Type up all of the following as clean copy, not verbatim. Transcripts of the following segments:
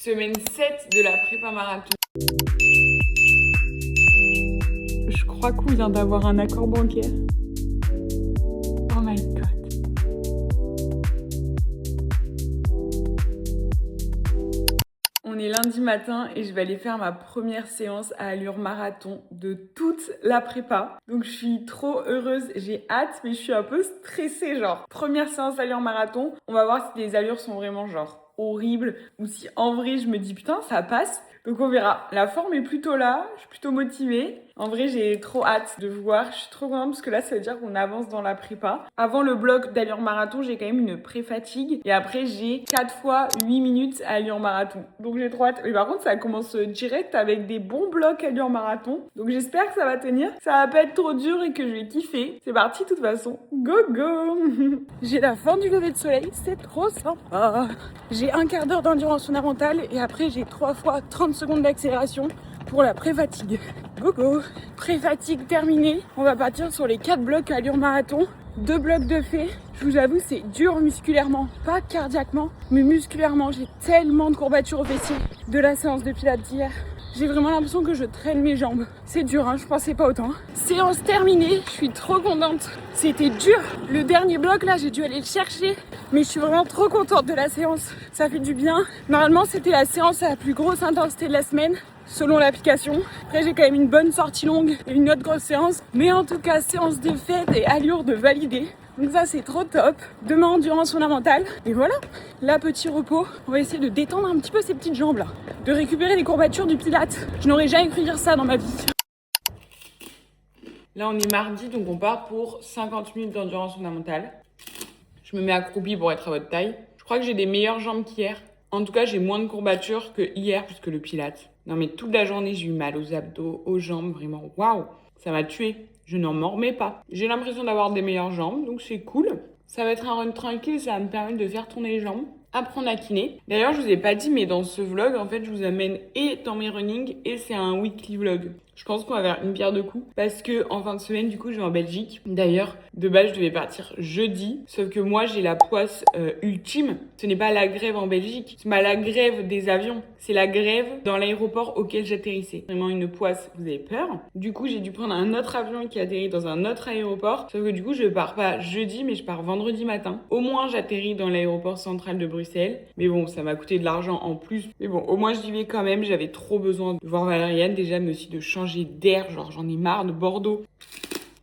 Semaine 7 de la prépa marathon. Je crois qu'on vient d'avoir un accord bancaire. Oh my god. On est lundi matin et je vais aller faire ma première séance à allure marathon de toute la prépa. Donc je suis trop heureuse, j'ai hâte, mais je suis un peu stressée, genre. Première séance à allure marathon, on va voir si les allures sont vraiment genre horribles ou si en vrai je me dis putain ça passe. Donc on verra. La forme est plutôt là, je suis plutôt motivée. En vrai j'ai trop hâte de voir, je suis trop contente parce que là ça veut dire qu'on avance dans la prépa. Avant le bloc d'allure marathon, j'ai quand même une pré-fatigue et après j'ai 4 fois 8 minutes à allure marathon. Donc j'ai trop hâte. Mais par contre ça commence direct avec des bons blocs à allure marathon. Donc j'espère que ça va tenir, ça va pas être trop dur et que je vais kiffer. C'est parti de toute façon, go go. J'ai la fin du lever de soleil, c'est trop sympa. J'ai un quart d'heure d'endurance fondamentale et après j'ai 3 fois 30 secondes d'accélération pour la pré-fatigue. Go go. Pré-fatigue terminée. On va partir sur les 4 blocs à allure marathon. 2 blocs de fait. Je vous avoue, c'est dur musculairement, pas cardiaquement, mais musculairement. J'ai tellement de courbatures au fessier de la séance de pilates d'hier. J'ai vraiment l'impression que je traîne mes jambes. C'est dur, hein, je pensais pas autant. Séance terminée, je suis trop contente. C'était dur. Le dernier bloc, là, j'ai dû aller le chercher. Mais je suis vraiment trop contente de la séance. Ça fait du bien. Normalement, c'était la séance à la plus grosse intensité de la semaine, selon l'application. Après, j'ai quand même une bonne sortie longue et une autre grosse séance. Mais en tout cas, séance de fête et allure de valider. Donc ça, c'est trop top. Demain, endurance fondamentale. Et voilà, là, petit repos. On va essayer de détendre un petit peu ces petites jambes là. De récupérer les courbatures du pilate. Je n'aurais jamais cru dire ça dans ma vie. Là, on est mardi, donc on part pour 50 minutes d'endurance fondamentale. Je me mets accroupie pour être à votre taille. Je crois que j'ai des meilleures jambes qu'hier. En tout cas, j'ai moins de courbatures que hier, puisque le pilate. Non mais toute la journée, j'ai eu mal aux abdos, aux jambes, vraiment. Waouh, ça m'a tuée. Je n'en m'en remets pas. J'ai l'impression d'avoir des meilleures jambes, donc c'est cool. Ça va être un run tranquille, ça va me permettre de faire tourner les jambes. Apprendre à kiné. D'ailleurs, je vous ai pas dit, mais dans ce vlog, en fait, je vous amène et dans mes running et c'est un weekly vlog. Je pense qu'on va faire une pierre deux coups parce que en fin de semaine, du coup, je vais en Belgique. D'ailleurs, de base, je devais partir jeudi, sauf que moi, j'ai la poisse ultime. Ce n'est pas la grève en Belgique, c'est pas la grève des avions, c'est la grève dans l'aéroport auquel j'atterrissais. Vraiment une poisse, vous avez peur. Du coup, j'ai dû prendre un autre avion qui atterrit dans un autre aéroport, sauf que du coup, je pars pas jeudi, mais je pars vendredi matin. Au moins, j'atterris dans l'aéroport central de Bruxelles. Mais bon, ça m'a coûté de l'argent en plus. Mais bon, au moins, j'y vais quand même. J'avais trop besoin de voir Valériane, déjà, mais aussi de changer d'air, genre j'en ai marre de Bordeaux.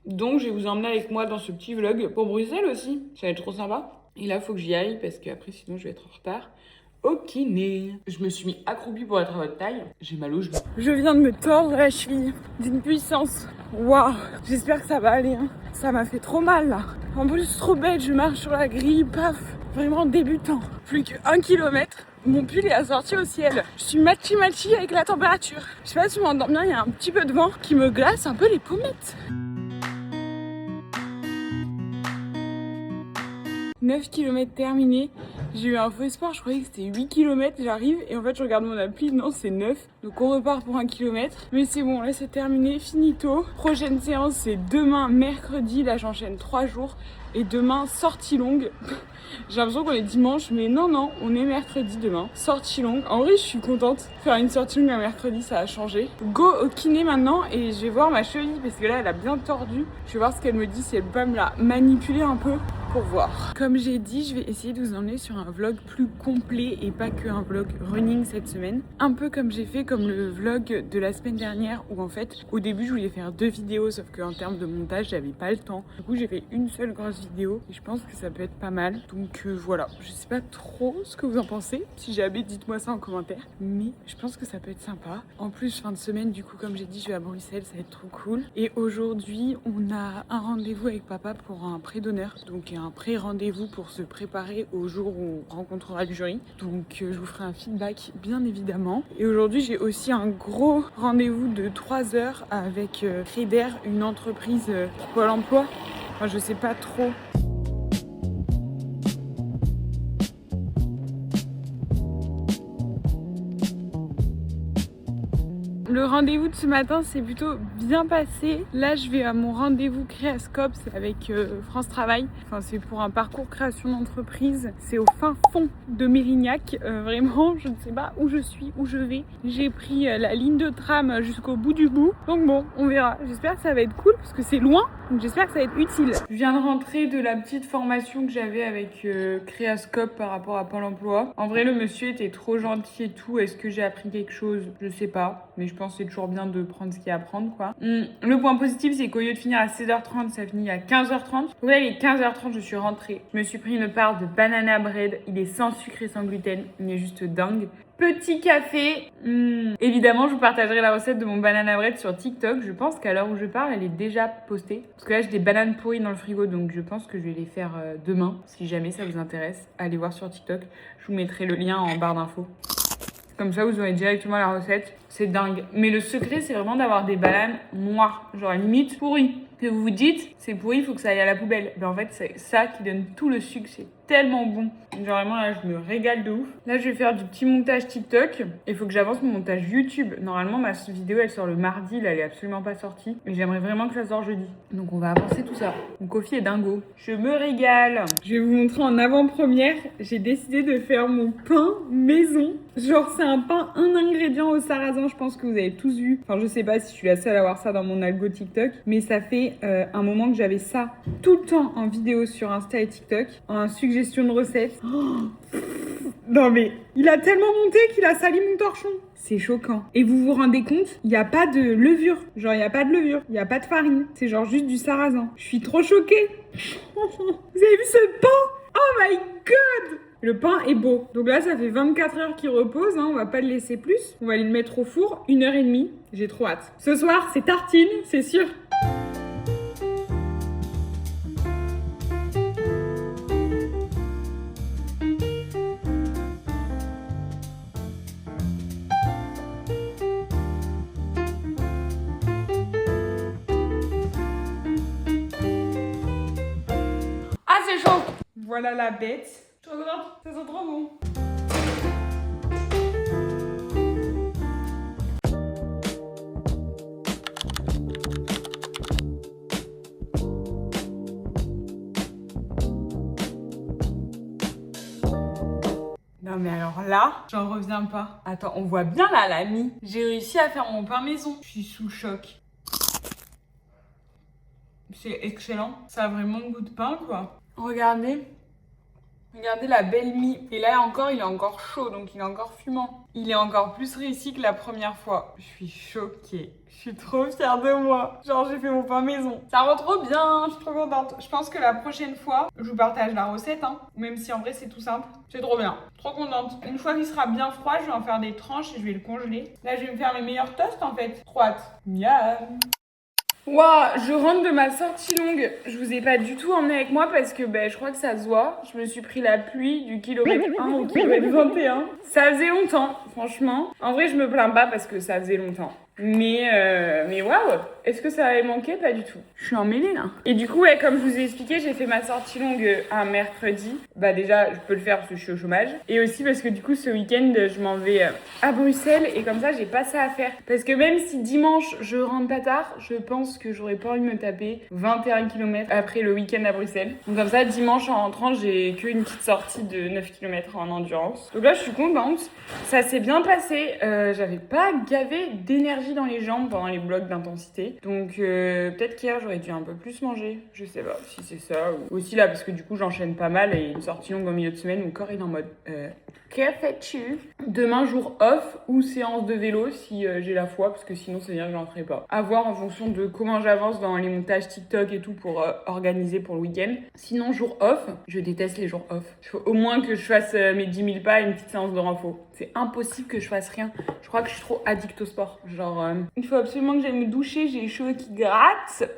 Donc je vais vous emmener avec moi dans ce petit vlog pour Bruxelles aussi, ça va être trop sympa. Et là faut que j'y aille parce qu'après sinon je vais être en retard au kiné. Je me suis mis accroupie pour être à votre taille, j'ai mal aux genoux. Je viens de me tordre la cheville d'une puissance. Waouh, j'espère que ça va aller, hein. Ça m'a fait trop mal là. En plus trop bête, je marche sur la grille, paf, vraiment débutant. Plus que 1 kilomètre. Mon pull est assorti au ciel. Je suis matchi avec la température. Je sais pas si vous m'entendez bien, il y a un petit peu de vent qui me glace un peu les pommettes. 9 km terminés. J'ai eu un faux espoir, je croyais que c'était 8 km, j'arrive et en fait je regarde mon appli, non c'est 9. Donc on repart pour 1 km. Mais c'est bon, là c'est terminé, finito. Prochaine séance c'est demain mercredi, là j'enchaîne 3 jours. Et demain, sortie longue. J'ai l'impression qu'on est dimanche, mais non, on est mercredi demain. Sortie longue. En vrai, je suis contente. Faire une sortie longue un mercredi, ça a changé. Go au kiné maintenant et je vais voir ma cheville parce que là, elle a bien tordu. Je vais voir ce qu'elle me dit, si elle peut pas me la manipuler un peu pour voir. Comme j'ai dit, je vais essayer de vous emmener sur un vlog plus complet et pas que un vlog running cette semaine. Un peu comme j'ai fait comme le vlog de la semaine dernière où en fait, au début, je voulais faire 2 vidéos, sauf qu'en termes de montage, j'avais pas le temps. Du coup, j'ai fait une seule grosse vidéo et je pense que ça peut être pas mal. Donc voilà, je sais pas trop ce que vous en pensez. Si jamais, dites-moi ça en commentaire. Mais je pense que ça peut être sympa. En plus, fin de semaine, du coup, comme j'ai dit, je vais à Bruxelles, ça va être trop cool. Et aujourd'hui, on a un rendez-vous avec papa pour un pré-donneur. Donc un pré-rendez-vous pour se préparer au jour où on rencontrera le jury. Donc je vous ferai un feedback bien évidemment. Et aujourd'hui, j'ai aussi un gros rendez-vous de 3 heures avec Créder, une entreprise Pôle emploi. Enfin, je sais pas trop. le rendez-vous de ce matin s'est plutôt bien passé. Là, je vais à mon rendez-vous Créascope avec France Travail. Enfin, c'est pour un parcours création d'entreprise. C'est au fin fond de Mérignac. Vraiment, je ne sais pas où je suis, où je vais. J'ai pris la ligne de tram jusqu'au bout du bout. Donc bon, on verra. J'espère que ça va être cool parce que c'est loin. Donc j'espère que ça va être utile. Je viens de rentrer de la petite formation que j'avais avec Créascope par rapport à Pôle emploi. En vrai, le monsieur était trop gentil et tout. Est-ce que j'ai appris quelque chose? Je sais pas. Mais je pense que c'est toujours bien de prendre ce qu'il y a à prendre, quoi. Le point positif, c'est qu'au lieu de finir à 16h30, ça finit à 15h30. Donc là, il est 15h30, je suis rentrée. Je me suis pris une part de banana bread. Il est sans sucre et sans gluten. Il est juste dingue. Petit café. Évidemment, je vous partagerai la recette de mon banana bread sur TikTok. Je pense qu'à l'heure où je parle, elle est déjà postée. Parce que là, j'ai des bananes pourries dans le frigo, donc je pense que je vais les faire demain. Si jamais ça vous intéresse, allez voir sur TikTok. Je vous mettrai le lien en barre d'infos. Comme ça, vous aurez directement la recette. C'est dingue. Mais le secret, c'est vraiment d'avoir des bananes noires. Genre limite pourries. Que vous vous dites, c'est pourri, il faut que ça aille à la poubelle. Mais en fait, c'est ça qui donne tout le sucre. C'est tellement bon. Genre vraiment, là, je me régale de ouf. Là, je vais faire du petit montage TikTok. Il faut que j'avance mon montage YouTube. Normalement, ma vidéo, elle sort le mardi. Là, elle est absolument pas sortie. Et j'aimerais vraiment que ça sorte jeudi. Donc, on va avancer tout ça. Mon coffee est dingo. Je me régale. Je vais vous montrer en avant-première. J'ai décidé de faire mon pain maison. Genre, c'est un pain, un ingrédient au sarrasin. Je pense que vous avez tous vu. Enfin, je sais pas si je suis la seule à voir ça dans mon algo TikTok. Mais ça fait un moment que j'avais ça tout le temps en vidéo sur Insta et TikTok. En suggestion de recettes. Oh, non mais, il a tellement monté qu'il a sali mon torchon. C'est choquant. Et vous vous rendez compte, il n'y a pas de levure. Genre, il n'y a pas de levure. Il n'y a pas de farine. C'est genre juste du sarrasin. Je suis trop choquée. Vous avez vu ce pain? Oh my god! Le pain est beau. Donc là, ça fait 24 heures qu'il repose. Hein. On va pas le laisser plus. On va aller le mettre au four. 1h30. J'ai trop hâte. Ce soir, c'est tartine, c'est sûr. Ah, c'est chaud! Voilà la bête. Je suis trop contente. Ça sent trop bon. Non mais alors là, j'en reviens pas. Attends, on voit bien là la mie. J'ai réussi à faire mon pain maison. Je suis sous choc. C'est excellent. Ça a vraiment le goût de pain, quoi. Regardez. Regardez la belle mie. Et là encore, il est encore chaud, donc il est encore fumant. Il est encore plus réussi que la première fois. Je suis choquée. Je suis trop fière de moi. Genre, j'ai fait mon pain maison. Ça rend trop bien. Je suis trop contente. Je pense que la prochaine fois, je vous partage la recette, hein. Même si en vrai, c'est tout simple. C'est trop bien. Trop contente. Une fois qu'il sera bien froid, je vais en faire des tranches et je vais le congeler. Là, je vais me faire mes meilleurs toasts, en fait. Trop hâte. Miam. Waouh, je rentre de ma sortie longue. Je vous ai pas du tout emmené avec moi parce que je crois que ça se voit. Je me suis pris la pluie du kilomètre 1 au kilomètre 21. Ça faisait longtemps, franchement. En vrai, je me plains pas parce que ça faisait longtemps. Mais waouh, est-ce que ça avait manqué? Pas du tout. Je suis emmêlée là. Et du coup, ouais, comme je vous ai expliqué, j'ai fait ma sortie longue un mercredi. Bah déjà, je peux le faire parce que je suis au chômage. Et aussi parce que du coup, ce week-end, je m'en vais à Bruxelles. Et comme ça, j'ai pas ça à faire. Parce que même si dimanche, je rentre pas tard, je pense que j'aurais pas envie de me taper 21 km après le week-end à Bruxelles. Donc comme ça, dimanche en rentrant, j'ai qu'une petite sortie de 9 km en endurance. Donc là, je suis contente. Ça s'est bien passé. J'avais pas gavé d'énergie dans les jambes pendant les blocs d'intensité. Donc peut-être qu'hier j'aurais dû un peu plus manger. Je sais pas si c'est ça ou aussi là parce que du coup j'enchaîne pas mal et une sortie longue au milieu de semaine, mon corps est en mode que fais-tu? Demain jour off ou séance de vélo si j'ai la foi parce que sinon c'est bien que j'en ferai pas. À voir en fonction de comment j'avance dans les montages TikTok et tout pour organiser pour le week-end. Sinon jour off, je déteste les jours off. Il faut au moins que je fasse mes 10 000 pas et une petite séance de renfo. C'est impossible que je fasse rien. Je crois que je suis trop addict au sport. Genre, il faut absolument que j'aille me doucher. J'ai les cheveux qui grattent.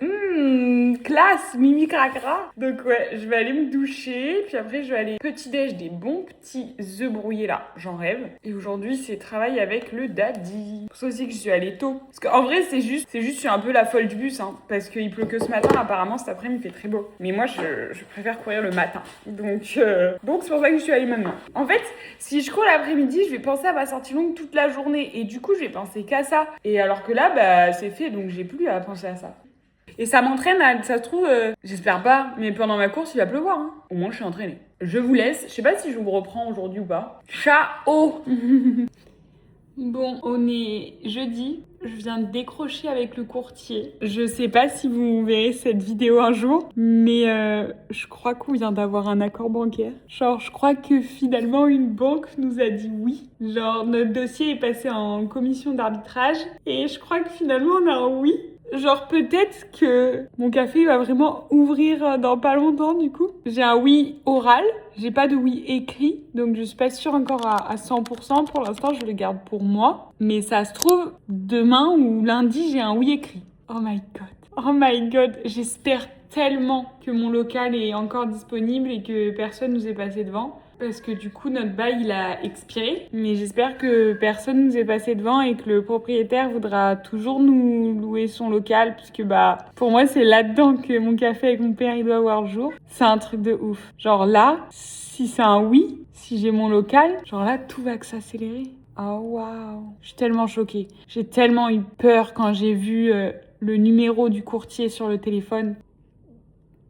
Classe, mimi cracra. Donc ouais, je vais aller me doucher. Puis après, je vais aller petit déj des bons petits œufs brouillés là. J'en rêve. Et aujourd'hui, c'est travail avec le daddy. C'est pour ça aussi que je suis allée tôt. Parce qu'en vrai, c'est juste, je suis un peu la folle du bus. Hein, parce qu'il pleut que ce matin. Apparemment, cet après-midi, il fait très beau. Mais moi, je préfère courir le matin. Donc c'est pour ça que je suis allée maintenant. En fait, si je cours l'après-midi, je vais penser à ma sortie longue toute la journée. Et du coup, je vais penser qu'à ça. Et alors que là, bah, c'est fait, donc j'ai plus à penser à ça. Et ça m'entraîne à, ça se trouve, j'espère pas, mais pendant ma course, il va pleuvoir. Hein. Au moins, je suis entraînée. Je vous laisse. Je sais pas si je vous reprends aujourd'hui ou pas. Ciao. Bon, on est jeudi. Je viens de décrocher avec le courtier. Je sais pas si vous verrez cette vidéo un jour, mais je crois qu'on vient d'avoir un accord bancaire. Genre, je crois que finalement une banque nous a dit oui. Genre, notre dossier est passé en commission d'arbitrage et je crois que finalement on a un oui. Genre, peut-être que mon café va vraiment ouvrir dans pas longtemps, du coup. J'ai un oui oral, j'ai pas de oui écrit, donc je suis pas sûre encore à 100%. Pour l'instant, je le garde pour moi. Mais ça se trouve, demain ou lundi, j'ai un oui écrit. Oh my god. Oh my god. J'espère tellement que mon local est encore disponible et que personne nous est passé devant. Parce que du coup, notre bail, il a expiré. Mais j'espère que personne nous est passé devant et que le propriétaire voudra toujours nous louer son local. Puisque bah, pour moi, c'est là-dedans que mon café avec mon père, il doit avoir le jour. C'est un truc de ouf. Genre là, si c'est un oui, si j'ai mon local, genre là, tout va que s'accélérer. Oh waouh. Je suis tellement choquée. J'ai tellement eu peur quand j'ai vu le numéro du courtier sur le téléphone.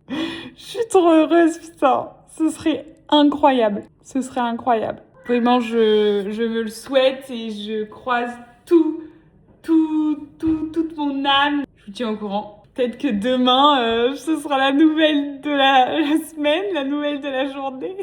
Je suis trop heureuse, putain. Ce serait incroyable. Ce serait incroyable. Vraiment, je me le souhaite et je croise toute mon âme. Je vous tiens au courant. Peut-être que demain, ce sera la nouvelle de la semaine, la nouvelle de la journée.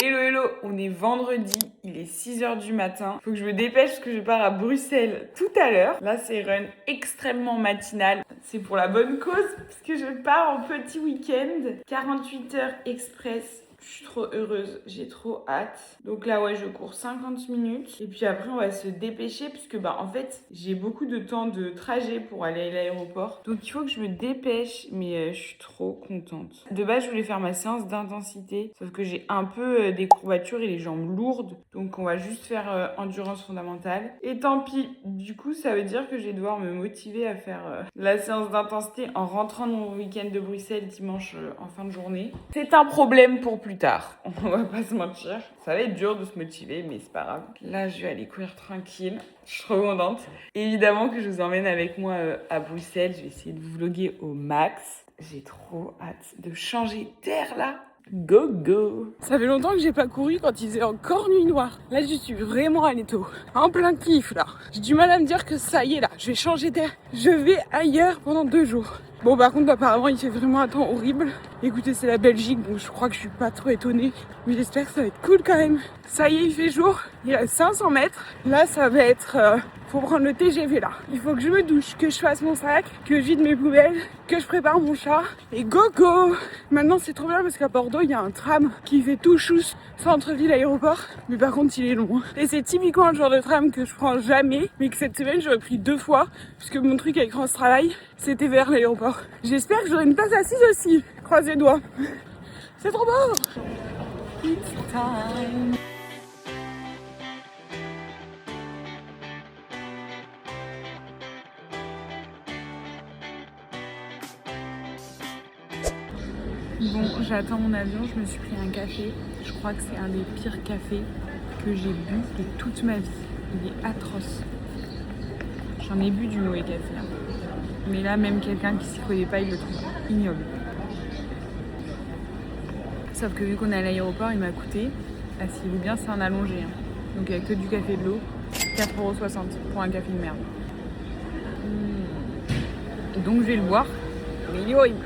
Hello, on est vendredi, il est 6h du matin. Faut que je me dépêche parce que je pars à Bruxelles tout à l'heure. Là, c'est run extrêmement matinal. C'est pour la bonne cause parce que je pars en petit week-end. 48 heures express. Je suis trop heureuse, j'ai trop hâte. Donc là, ouais, je cours 50 minutes. Et puis après, on va se dépêcher puisque, bah, en fait, j'ai beaucoup de temps de trajet pour aller à l'aéroport. Donc il faut que je me dépêche, mais je suis trop contente. De base, je voulais faire ma séance d'intensité, sauf que j'ai un peu des courbatures et les jambes lourdes. Donc on va juste faire endurance fondamentale. Et tant pis, du coup, ça veut dire que je vais devoir me motiver à faire la séance d'intensité en rentrant de mon week-end de Bruxelles dimanche en fin de journée. C'est un problème pour plus tard, on va pas se mentir. Ça va être dur de se motiver, mais c'est pas grave. Là, je vais aller courir tranquille. Je suis trop contente. Évidemment que je vous emmène avec moi à Bruxelles. Je vais essayer de vous vlogger au max. J'ai trop hâte de changer d'air là. Go go. Ça fait longtemps que j'ai pas couru quand il faisait encore nuit noire. Là, je suis vraiment allée tôt. En plein kiff là. J'ai du mal à me dire que ça y est là. Je vais changer d'air. Je vais ailleurs pendant 2 jours. Bon, par contre, apparemment, il fait vraiment un temps horrible. Écoutez, c'est la Belgique, donc je crois que je suis pas trop étonnée. Mais j'espère que ça va être cool quand même. Ça y est, il fait jour. Il reste 500 mètres. Là, ça va être... faut prendre le TGV là. Il faut que je me douche, que je fasse mon sac, que je vide mes poubelles, que je prépare mon chat. Et go go. Maintenant, c'est trop bien parce qu'à Bordeaux, il y a un tram qui fait tout chousse, centre-ville, aéroport. Mais par contre, il est long. Et c'est typiquement le genre de tram que je prends jamais. Mais que cette semaine, j'aurais pris 2 fois. Puisque mon truc avec France Travail, c'était vers l'aéroport. J'espère que j'aurai une place assise aussi. Croise les doigts. C'est trop beau. It's time. Bon, j'attends mon avion, je me suis pris un café. Je crois que c'est un des pires cafés que j'ai bu de toute ma vie. Il est atroce. J'en ai bu du mauvais café. Hein. Mais là, même quelqu'un qui s'y connaît pas, il le trouve ignoble. Sauf que vu qu'on est à l'aéroport, il m'a coûté, asseyez-vous bien, c'est un allongé. Hein. Donc il n'y a que du café et de l'eau, 4,60 € pour un café de merde. Donc je vais le boire, mais il est horrible.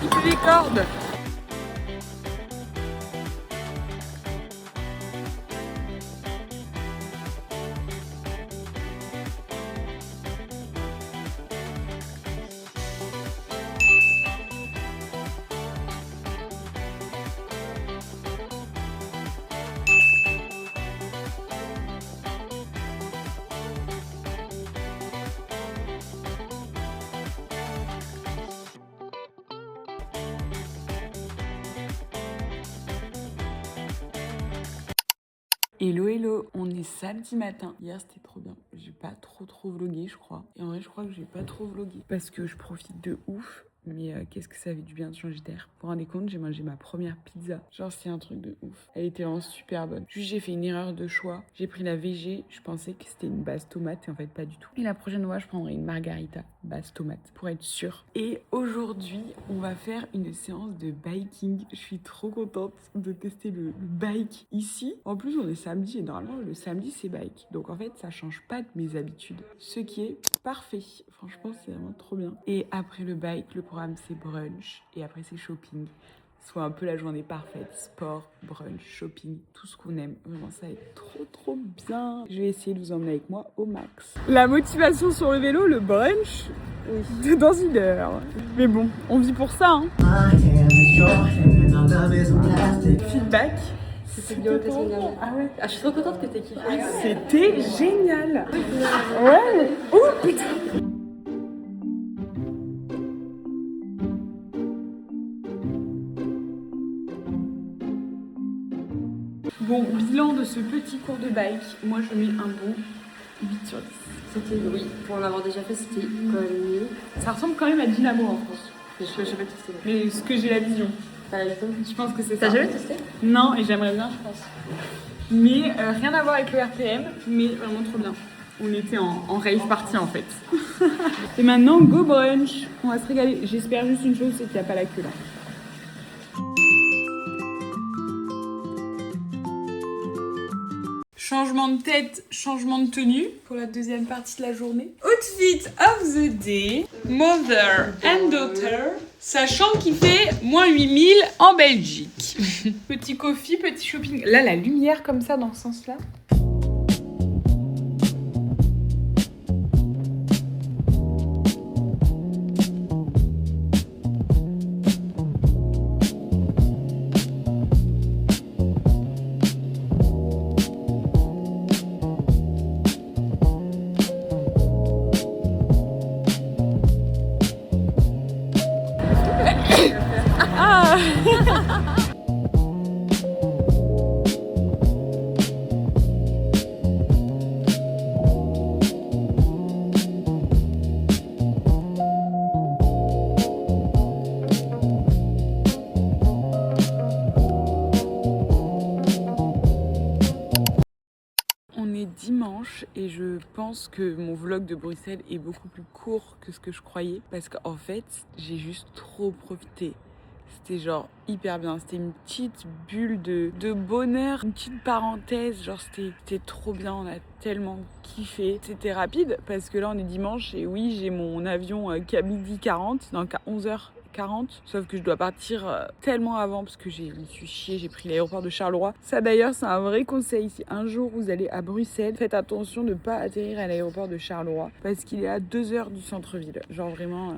Il fait des cordes. Hello hello, on est samedi matin. Hier c'était trop bien. J'ai pas trop vlogué je crois. Et en vrai je crois que j'ai pas trop vlogué. Parce que je profite de ouf. Mais qu'est-ce que ça fait du bien de changer d'air. Pour un des comptes, j'ai mangé ma première pizza. Genre c'est un truc de ouf. Elle était vraiment super bonne. Juste j'ai fait une erreur de choix. J'ai pris la VG. Je pensais que c'était une base tomate et en fait pas du tout. Et la prochaine fois je prendrai une margarita base tomate pour être sûre. Et aujourd'hui on va faire une séance de biking. Je suis trop contente de tester le bike ici. En plus on est samedi et normalement le samedi c'est bike. Donc en fait ça change pas de mes habitudes. Ce qui est parfait. Franchement c'est vraiment trop bien. Et après le bike, le programme c'est brunch et après c'est shopping. Soit un peu la journée parfaite, sport, brunch, shopping, tout ce qu'on aime. Vraiment ça va être trop bien. Je vais essayer de vous emmener avec moi au max. La motivation sur le vélo, le brunch, oui, dans 1 heure. Mais bon, on vit pour ça hein. Feedback. C'était bien ta semaine dernière. Ah ouais. Ah, je suis trop contente que t'aies kiffé. C'était génial. Ouais. Oh putain. Bon, bilan de ce petit cours de bike. Moi, je mets un bon 8 sur 10. C'était, oui, pour en avoir déjà fait, c'était quand même mieux. Ça ressemble quand même à Dynamo en France. Je sais pas testé. Mais ce que j'ai la vision. T'as la vision? Je pense que c'est ça. T'as jamais testé? Non, et j'aimerais bien, je pense. Mais rien à voir avec le RPM, mais vraiment trop bien. On était en rave party en fait. Et maintenant, go brunch. On va se régaler. J'espère juste une chose, c'est qu'il n'y a pas la queue là. Changement de tête, changement de tenue pour la deuxième partie de la journée. Outfit of the day, mother and daughter, sachant qu'il fait moins 8000 en Belgique. Petit coffee, petit shopping. Là, la lumière comme ça dans ce sens-là. On est dimanche et je pense que mon vlog de Bruxelles est beaucoup plus court que ce que je croyais parce qu'en fait j'ai juste trop profité. C'était genre hyper bien, c'était une petite bulle de bonheur, une petite parenthèse, genre c'était trop bien, on a tellement kiffé. C'était rapide parce que là on est dimanche et oui j'ai mon avion qu'à 12h40, donc à 11h40, sauf que je dois partir tellement avant parce que je me suis chiée, j'ai pris l'aéroport de Charleroi. Ça d'ailleurs c'est un vrai conseil, si un jour vous allez à Bruxelles, faites attention de ne pas atterrir à l'aéroport de Charleroi parce qu'il est à 2 heures du centre-ville, genre vraiment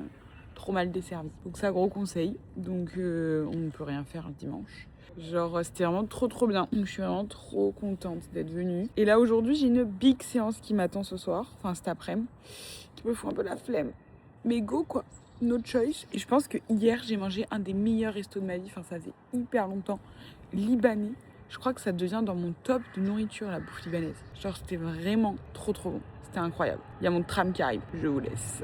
trop mal desservi. Donc ça gros conseil, donc on ne peut rien faire un dimanche. Genre c'était vraiment trop bien, donc je suis vraiment trop contente d'être venue. Et là aujourd'hui j'ai une big séance qui m'attend ce soir, enfin cet après-midi, qui me fout un peu la flemme. Mais go quoi, no choice. Et je pense que hier j'ai mangé un des meilleurs restos de ma vie, enfin ça faisait hyper longtemps, libanais. Je crois que ça devient dans mon top de nourriture la bouffe libanaise. Genre c'était vraiment trop bon, c'était incroyable. Il y a mon tram qui arrive, je vous laisse.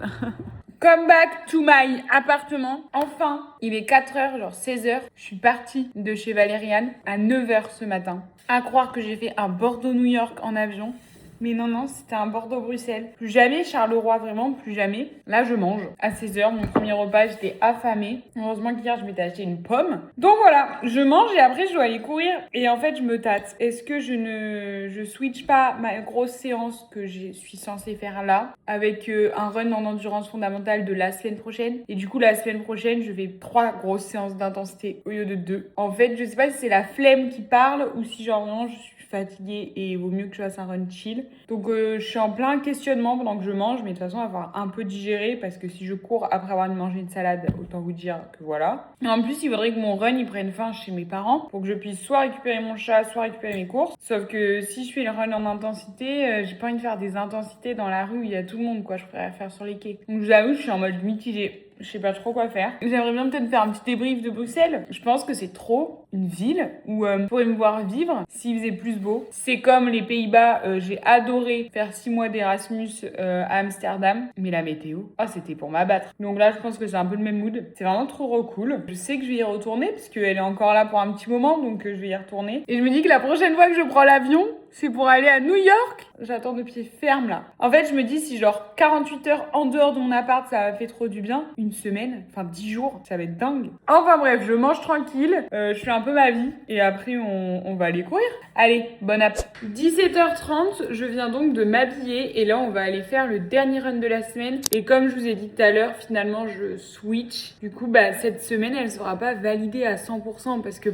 Come back to my appartement. Enfin, il est 4h, genre 16h. Je suis partie de chez Valériane à 9h ce matin. À croire que j'ai fait un Bordeaux-New York en avion. Mais non, c'était un Bordeaux-Bruxelles. Plus jamais Charleroi, vraiment, plus jamais. Là, je mange. À 16h, mon premier repas, j'étais affamée. Heureusement qu'hier, je m'étais acheté une pomme. Donc voilà, je mange et après, je dois aller courir. Et en fait, je me tâte. Est-ce que je switch pas ma grosse séance que je suis censée faire là avec un run en endurance fondamentale de la semaine prochaine. Et du coup, la semaine prochaine, je vais 3 grosses séances d'intensité au lieu de 2. En fait, je sais pas si c'est la flemme qui parle ou si genre vraiment je suis fatiguée et il vaut mieux que je fasse un run chill. Donc je suis en plein questionnement pendant que je mange, mais de toute façon, il va falloir un peu digérer parce que si je cours après avoir mangé une salade, autant vous dire que voilà. Et en plus, il faudrait que mon run il prenne fin chez mes parents pour que je puisse soit récupérer mon chat, soit récupérer mes courses. Sauf que si je fais le run en intensité, j'ai pas envie de faire des intensités dans la rue où il y a tout le monde, quoi. Je préfère faire sur les quais. Donc je vous avoue, je suis en mode mitigé. Je sais pas trop quoi faire. J'aimerais bien peut-être faire un petit débrief de Bruxelles. Je pense que c'est trop une ville où je pourrais me voir vivre s'il faisait plus beau. C'est comme les Pays-Bas, j'ai adoré faire 6 mois d'Erasmus à Amsterdam, mais la météo, c'était pour m'abattre. Donc là, je pense que c'est un peu le même mood. C'est vraiment trop cool. Je sais que je vais y retourner parce qu'elle est encore là pour un petit moment, donc je vais y retourner. Et je me dis que la prochaine fois que je prends l'avion, c'est pour aller à New York. J'attends de pied ferme là. En fait, je me dis si genre 48 heures en dehors de mon appart, ça m'a fait trop du bien. Une semaine, 10 jours, ça va être dingue. Enfin bref, je mange tranquille. Je fais un peu ma vie. Et après, on va aller courir. Allez, bonne app. 17h30, je viens donc de m'habiller. Et là, on va aller faire le dernier run de la semaine. Et comme je vous ai dit tout à l'heure, finalement, je switch. Du coup, cette semaine, elle sera pas validée à 100% parce que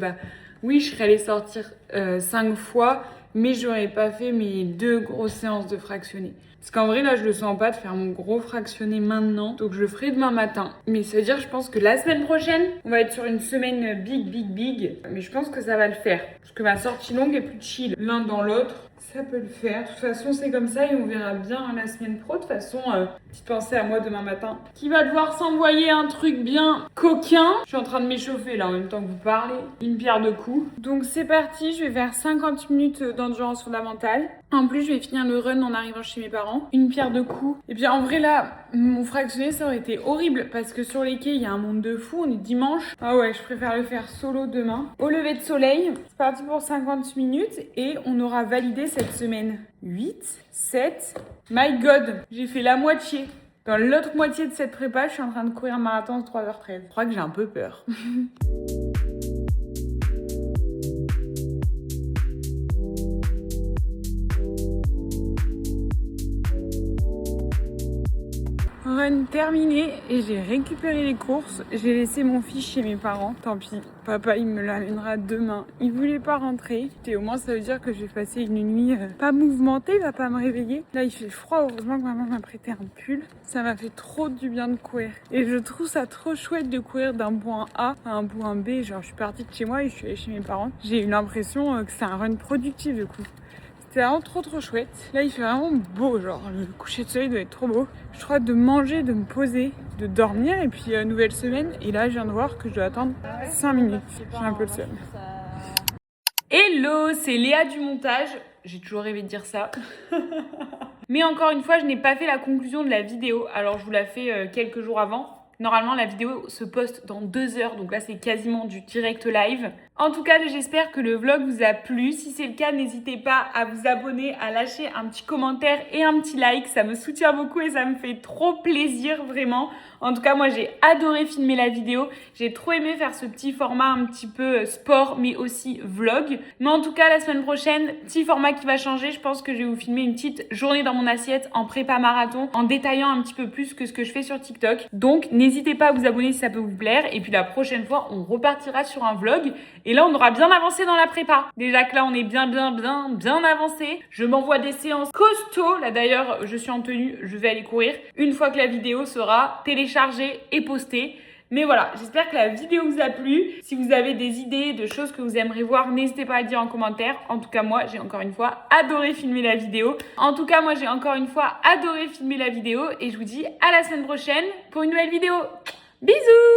oui, je serais allée sortir 5 fois, mais j'aurais pas fait mes 2 grosses séances de fractionné. Parce qu'en vrai, là, je le sens pas de faire mon gros fractionné maintenant. Donc, je le ferai demain matin. Mais ça veut dire, je pense que la semaine prochaine, on va être sur une semaine big. Mais je pense que ça va le faire. Parce que ma sortie longue est plus chill. L'un dans l'autre, ça peut le faire. De toute façon, c'est comme ça et on verra bien la semaine pro. De toute façon, petite pensée à moi demain matin. Qui va devoir s'envoyer un truc bien coquin. Je suis en train de m'échauffer là en même temps que vous parlez. Une pierre deux coups. Donc, c'est parti. Je vais faire 50 minutes d'endurance fondamentale. En plus, je vais finir le run en arrivant chez mes parents. Une pierre deux coups. Et puis en vrai là, mon fractionné ça aurait été horrible parce que sur les quais, il y a un monde de fou. On est dimanche. Ah ouais, je préfère le faire solo demain. Au lever de soleil, c'est parti pour 50 minutes et on aura validé cette semaine 8, 7. My God, j'ai fait la moitié. Dans l'autre moitié de cette prépa, je suis en train de courir un marathon de 3h13. Je crois que j'ai un peu peur. Run terminé et j'ai récupéré les courses. J'ai laissé mon fils chez mes parents. Tant pis, papa il me l'amènera demain. Il voulait pas rentrer. Et au moins ça veut dire que je vais passer une nuit pas mouvementée, il va pas me réveiller. Là il fait froid, heureusement que maman m'a prêté un pull. Ça m'a fait trop du bien de courir. Et je trouve ça trop chouette de courir d'un point A à un point B. Genre je suis partie de chez moi et je suis allée chez mes parents. J'ai eu l'impression que c'est un run productif du coup. C'est vraiment trop chouette. Là, il fait vraiment beau, genre le coucher de soleil doit être trop beau. Je crois de manger, de me poser, de dormir et puis nouvelle semaine. Et là, je viens de voir que je dois attendre 5 minutes. J'ai un peu le seum. Hello, c'est Léa du montage. J'ai toujours rêvé de dire ça. Mais encore une fois, je n'ai pas fait la conclusion de la vidéo. Alors, je vous la fais quelques jours avant. Normalement, la vidéo se poste dans 2 heures, donc là, c'est quasiment du direct live. En tout cas, j'espère que le vlog vous a plu. Si c'est le cas, n'hésitez pas à vous abonner, à lâcher un petit commentaire et un petit like. Ça me soutient beaucoup et ça me fait trop plaisir, vraiment. En tout cas, moi, j'ai adoré filmer la vidéo. J'ai trop aimé faire ce petit format un petit peu sport, mais aussi vlog. Mais en tout cas, la semaine prochaine, petit format qui va changer. Je pense que je vais vous filmer une petite journée dans mon assiette en prépa marathon, en détaillant un petit peu plus que ce que je fais sur TikTok. Donc, n'hésitez pas à vous abonner si ça peut vous plaire. Et puis, la prochaine fois, on repartira sur un vlog. Et là, on aura bien avancé dans la prépa. Déjà que là, on est bien avancé. Je m'envoie des séances costauds. Là, d'ailleurs, je suis en tenue. Je vais aller courir une fois que la vidéo sera téléchargée et postée. Mais voilà, j'espère que la vidéo vous a plu. Si vous avez des idées de choses que vous aimeriez voir, n'hésitez pas à le dire en commentaire. En tout cas, moi, j'ai encore une fois adoré filmer la vidéo. Et je vous dis à la semaine prochaine pour une nouvelle vidéo. Bisous!